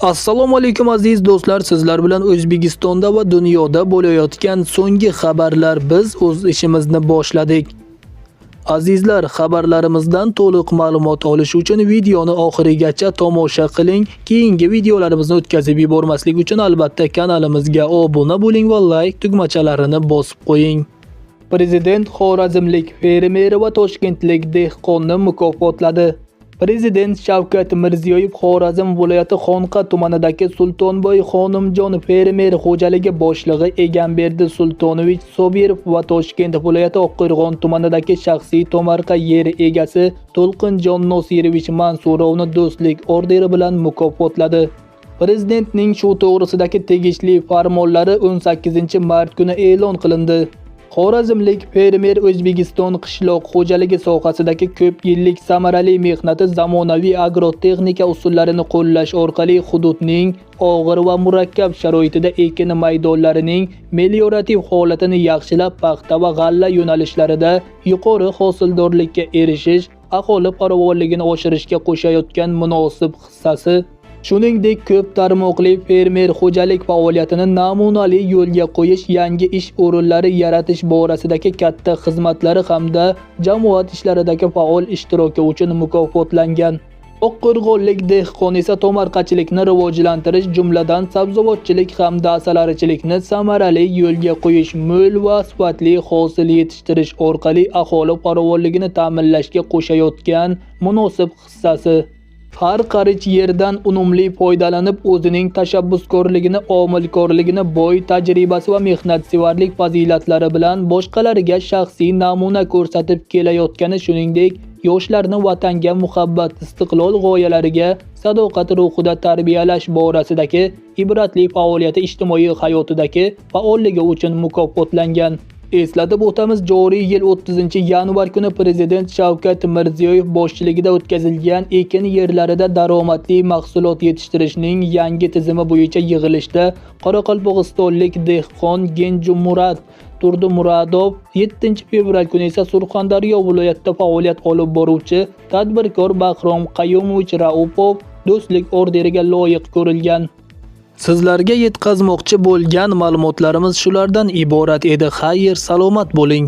Assalomu alaykum aziz do'stlar, sizlar bilan O'zbekistonda va dunyoda bo'layotgan so'nggi xabarlar. Biz o'z ishimizni boshladik. Azizlar, xabarlarimizdan to'liq ma'lumot olish uchun videoni oxirigacha tomosha qiling. Keyingi videolarimizni o'tkazib yubormaslik uchun albatta kanalimizga obuna bo'ling va like tugmachalarini bosib qo'ying. Prezident xorazmlik fermer va toshkentlik dehqonni mukofotladi. Prezident Shavkat Mirziyoyev Xorazm viloyati Xonqa tumanidagi Sultonboy Xonimjon fermer xo'jaligi boshlig'i Egamberdi Sultonovich Sobirov va Toshkent viloyati Oqqo'rg'on tumanidagi shaxsiy tomorqa yer egasi To'lqinjon Nosirovich Mansurovni do'stlik orderi bilan mukofotladi. Prezidentning shu to'g'risidagi tegishli farmonlari 18-mart kuni e'lon qilindi. Xorazmlik fermer O'zbekiston qishloq xo'jaligi sohasidagi ko'p yillik samarali mehnati zamonaviy agrotexnika usullarini qo'llash orqali hududning og'ir va murakkab sharoitida ekin maydonlarining meliorativ holatini yaxshilab, paxta va g'alla yo'nalishlarida yuqori hosildorlikka erishish, aholi farovonligini oshirishga qo'shayotgan munosib hissasi, shuningdek ko'p tarmoqli fermer xo'jalik faoliyatini namunali yo'lga qo'yish, yangi ish o'rinlari yaratish borasidagi katta xizmatlari hamda jamoat ishlaridagi faol ishtiroki uchun mukofotlangan. Oqqo'rg'onlik dehqon esa tomorqachilikni rivojlantirish, jumladan sabzavotchilik hamda asalarichilikni samarali yo'lga qo'yish, mo'l va sifatli hosil yetishtirish orqali aholi farovonligini ta'minlashga qo'shayotgan munosib hissasi. Har qarich yerdan unumli foydalanib, o'zining tashabbuskorligini, omilkorligini, boy tajribasi va mehnatsevarlik fazilatlari bilan boshqalarga shaxsiy namuna ko'rsatib kelayotgani, shuningdek, yoshlarni vatanga muhabbat, istiqlol g'oyalariga sadoqat ruhida tarbiyalash borasidagi ibratli faoliyati ijtimoiy hayotidagi faolligi uchun mukofotlangan. Eslatib o'tamiz, joriy yil 30-yanvar kuni Prezident Shavkat Mirziyoyev boshchiligida o'tkazilgan ekin yerlarida daromadli mahsulot yetishtirishning yangi tizimi bo'yicha yig'ilishda qoraqalpog'istonlik dehqon Genjumurod Turdimuradov, 7-fevral kuni esa Surxondaryo viloyatida faoliyat olib boruvchi tadbirkor Bahrom Qayumovich Raupov do'stlik orderiga loyiq ko'rilgan. Sizlarga yetkazmoqchi bo'lgan ma'lumotlarimiz shulardan iborat edi. Xayr, salomat bo'ling.